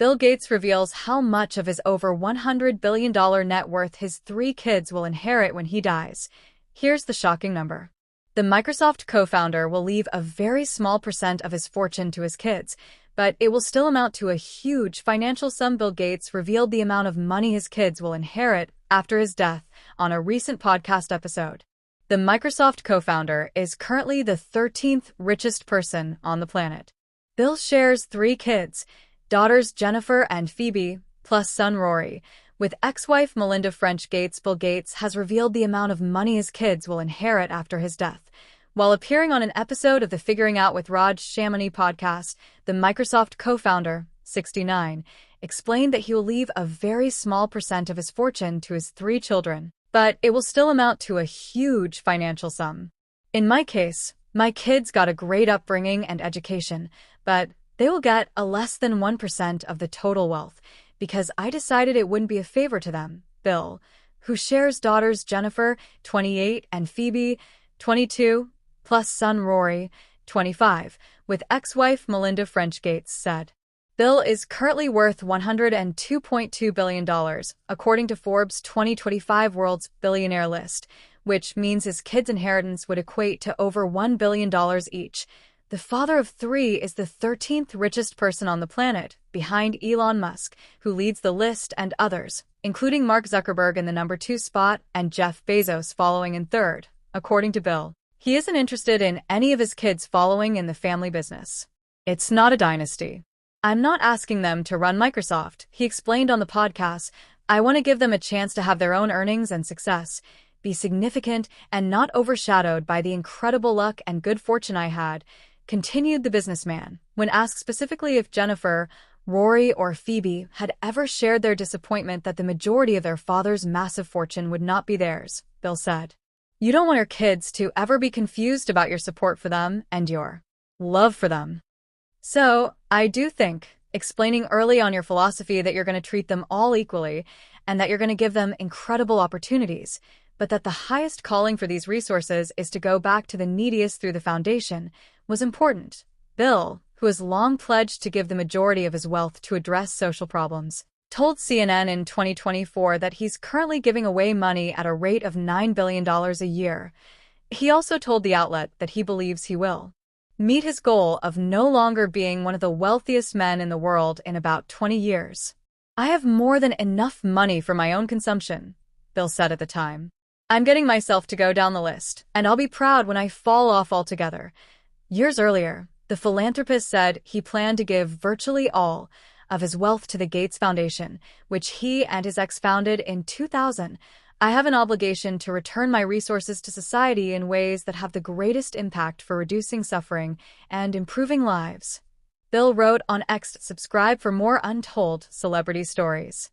Bill Gates reveals how much of his over $100 billion net worth his three kids will inherit when he dies. Here's the shocking number. The Microsoft co-founder will leave a very small percent of his fortune to his kids, but it will still amount to a huge financial sum. Bill Gates revealed the amount of money his kids will inherit after his death on a recent podcast episode. The Microsoft co-founder is currently the 13th richest person on the planet. Bill shares three kids, daughters Jennifer and Phoebe, plus son Rory, with ex-wife Melinda French Gates. Bill Gates has revealed the amount of money his kids will inherit after his death. While appearing on an episode of the Figuring Out with Raj Shamani podcast, the Microsoft co-founder, 69, explained that he will leave a very small percent of his fortune to his three children, but it will still amount to a huge financial sum. In my case, my kids got a great upbringing and education, but they will get a less than 1% of the total wealth because I decided it wouldn't be a favor to them. Bill, who shares daughters Jennifer, 28, and Phoebe, 22, plus son Rory, 25, with ex-wife Melinda French Gates, said. Bill is currently worth $102.2 billion, according to Forbes' 2025 World's Billionaire list, which means his kids' inheritance would equate to over $1 billion each. The father of three is the 13th richest person on the planet, behind Elon Musk, who leads the list, and others, including Mark Zuckerberg in the number 2 spot and Jeff Bezos following in third, according to Bill. He isn't interested in any of his kids following in the family business. It's not a dynasty. I'm not asking them to run Microsoft, he explained on the podcast. I want to give them a chance to have their own earnings and success, be significant and not overshadowed by the incredible luck and good fortune I had, continued the businessman. When asked specifically if Jennifer, Rory, or Phoebe had ever shared their disappointment that the majority of their father's massive fortune would not be theirs, Bill said, "You don't want your kids to ever be confused about your support for them and your love for them. So, I do think, explaining early on your philosophy that you're going to treat them all equally and that you're going to give them incredible opportunities, but that the highest calling for these resources is to go back to the neediest through the foundation, was important." Bill, who has long pledged to give the majority of his wealth to address social problems, told CNN in 2024 that he's currently giving away money at a rate of $9 billion a year. He also told the outlet that he believes he will meet his goal of no longer being one of the wealthiest men in the world in about 20 years. "I have more than enough money for my own consumption," Bill said at the time. "I'm getting myself to go down the list, and I'll be proud when I fall off altogether." Years earlier, the philanthropist said he planned to give virtually all of his wealth to the Gates Foundation, which he and his ex founded in 2000. "I have an obligation to return my resources to society in ways that have the greatest impact for reducing suffering and improving lives," Bill wrote on X. Subscribe for more untold celebrity stories.